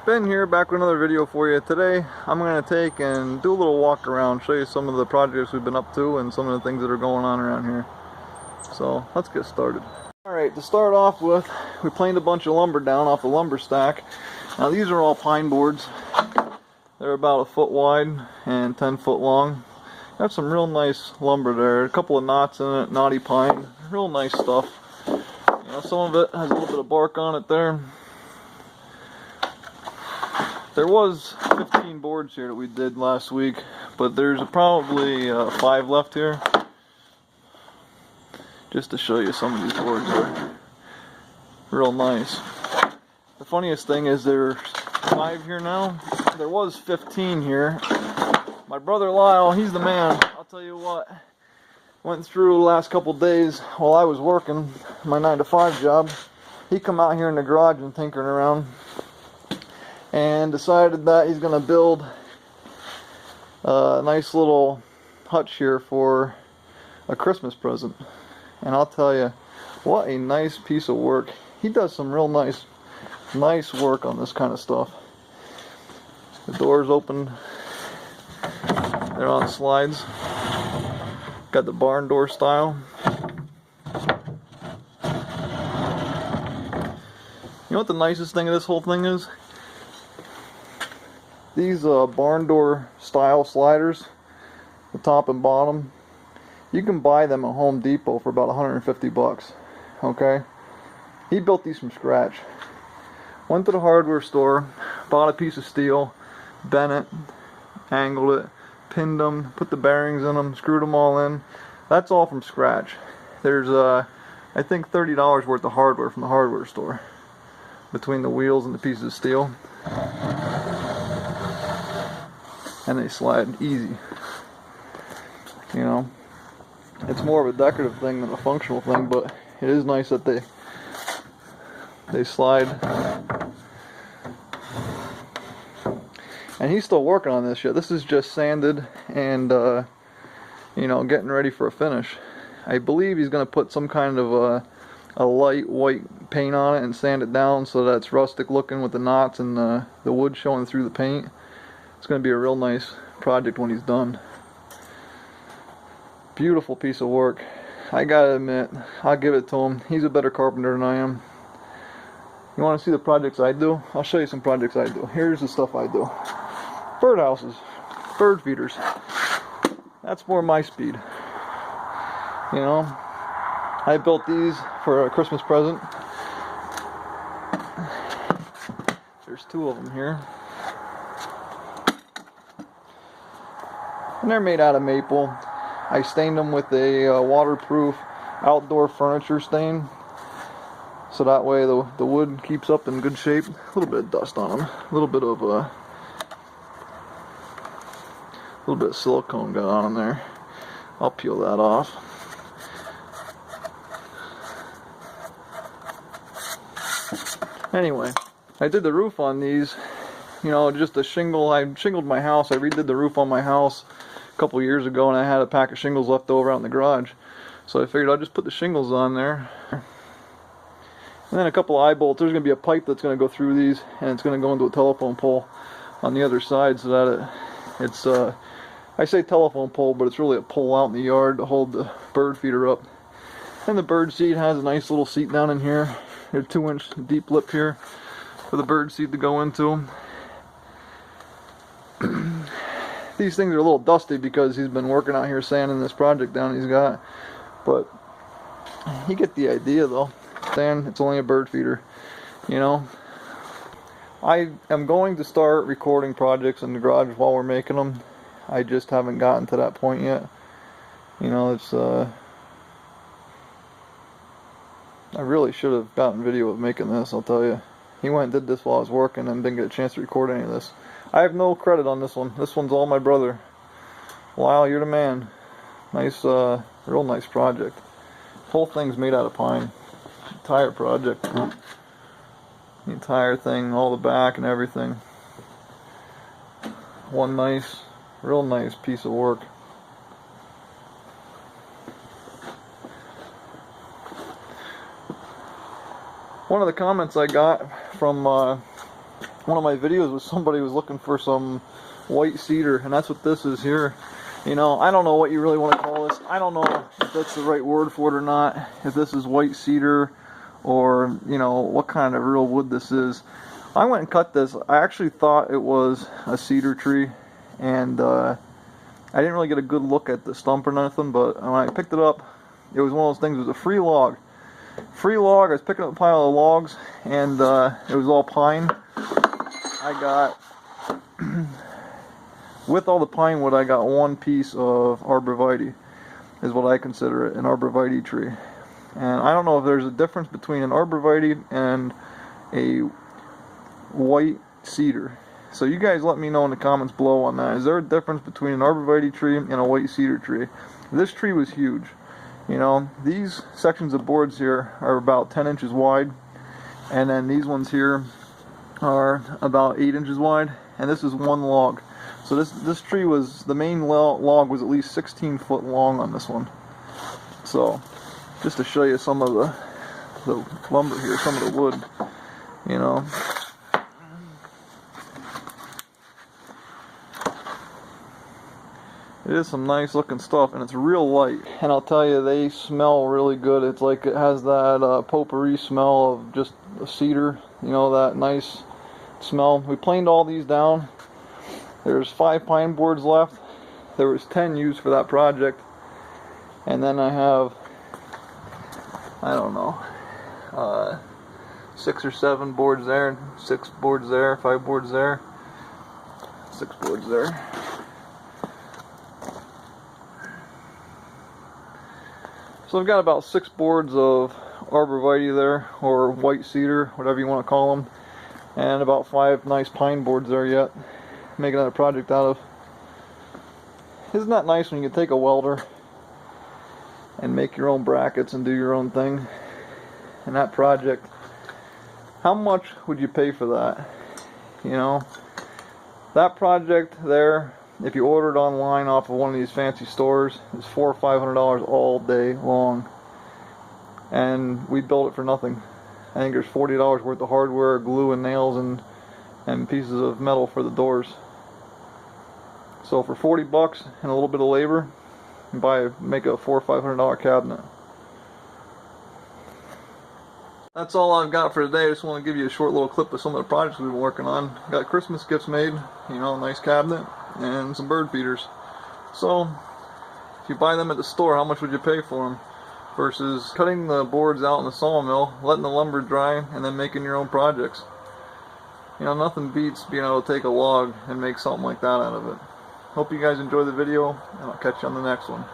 Ben here, back with another video for you. Today I'm going to take and do a little walk around, show you some of the projects we've been up to and some of the things that are going on around here. So let's get started. Alright, to start off with, we planed a bunch of lumber down off the lumber stack. Now these are all pine boards. They're about a foot wide and 10 foot long. Got some real nice lumber there, a couple of knots in it, knotty pine, real nice stuff. You know, some of it has a little bit of bark on it there. There was 15 boards here that we did last week, but there's probably 5 left here. Just to show you some of these boards are real nice. The funniest thing is there's 5 here now. There was 15 here. My brother Lyle, he's the man. I'll tell you what, went through the last couple days while I was working my 9-to-5 job. He come out here in the garage and tinkering around, and decided that he's going to build a nice little hutch here for a Christmas present. And I'll tell you, what a nice piece of work. He does some real nice work on this kind of stuff. The doors open, they're on slides. Got the barn door style. You know what the nicest thing of this whole thing is? These barn door style sliders, the top and bottom, you can buy them at Home Depot for about 150 bucks. Okay? He built these from scratch. Went to the hardware store, bought a piece of steel, bent it, angled it, pinned them, put the bearings in them, screwed them all in. That's all from scratch. There's I think $30 worth of hardware from the hardware store between the wheels and the pieces of steel. And they slide easy. You know, it's more of a decorative thing than a functional thing, but it is nice that they slide. And he's still working on this shit. This is just sanded and you know, getting ready for a finish. I believe he's going to put some kind of a light white paint on it and sand it down so that it's rustic looking with the knots and the wood showing through the paint. It's going to be a real nice project when he's done. Beautiful piece of work. I gotta admit, I'll give it to him. He's a better carpenter than I am. You want to see the projects I do? I'll show you some projects I do. Here's the stuff I do. Bird houses, bird feeders. That's more my speed. You know, I built these for a Christmas present. There's 2 of them here. And they're made out of maple. I stained them with a waterproof outdoor furniture stain, so that way the wood keeps up in good shape. A little bit of dust on them, a little bit of silicone got on them there. I'll peel that off. Anyway, I did the roof on these. You know, just a shingle. I shingled my house. I redid the roof on my house a couple years ago, and I had a pack of shingles left over out in the garage, so I figured I'd just put the shingles on there. And then a couple of eye bolts. There's going to be a pipe that's going to go through these, and it's going to go into a telephone pole on the other side, so that it's I say telephone pole, but it's really a pole out in the yard to hold the bird feeder up. And the bird seat has a nice little seat down in here. There's a 2-inch deep lip here for the bird seat to go into. These things are a little dusty because he's been working out here sanding this project down he's got, but you get the idea though. Sand, it's only a bird feeder, you know. I am going to start recording projects in the garage while we're making them. I just haven't gotten to that point yet. You know, it's I really should have gotten video of making this, I'll tell you. He went and did this while I was working and didn't get a chance to record any of this. I have no credit on this one. This one's all my brother. Lyle, you're the man. Nice, real nice project. Whole thing's made out of pine. Entire project. The entire thing, all the back and everything. One nice, real nice piece of work. One of the comments I got from one of my videos was somebody was looking for some white cedar, and that's what this is here. You know, I don't know what you really want to call this. I don't know if that's the right word for it or not, if this is white cedar or, you know, what kind of real wood this is. I went and cut this. I actually thought it was a cedar tree, and I didn't really get a good look at the stump or nothing, but when I picked it up, it was one of those things. It was a free log. Free log. I was picking up a pile of logs, and it was all pine. I got, with all the pine wood, I got one piece of arborvitae, is what I consider it, an arborvitae tree. And I don't know if there's a difference between an arborvitae and a white cedar. So you guys let me know in the comments below on that. Is there a difference between an arborvitae tree and a white cedar tree? This tree was huge. You know, these sections of boards here are about 10 inches wide, and then these ones here are about 8 inches wide, and this is one log. So this tree was, the main log was at least 16 foot long on this one. So just to show you some of the lumber here, some of the wood, you know. It is some nice looking stuff, and it's real light. And I'll tell you, they smell really good. It's like it has that potpourri smell of just a cedar, you know, that nice smell. We planed all these down. There's 5 pine boards left. There was 10 used for that project. And then I have, I don't know, 6 or 7 boards there, 6 boards there, 5 boards there, 6 boards there. So I've got about 6 boards of arborvitae there, or white cedar, whatever you want to call them, and about 5 nice pine boards there yet. Making that a project out of. Isn't that nice when you can take a welder and make your own brackets and do your own thing? And that project, how much would you pay for that? You know, that project there, if you order it online off of one of these fancy stores, it's $400 or $500 all day long, and we built it for nothing. I think there's $40 worth of hardware, glue and nails, and pieces of metal for the doors. So for 40 bucks and a little bit of labor, you make a $400 or $500 cabinet. That's all I've got for today. I just want to give you a short little clip of some of the projects we've been working on. Got Christmas gifts made, you know, a nice cabinet, and some bird feeders. So if you buy them at the store, how much would you pay for them? Versus cutting the boards out in the sawmill, letting the lumber dry, and then making your own projects. You know, nothing beats being able to take a log and make something like that out of it. Hope you guys enjoy the video, and I'll catch you on the next one.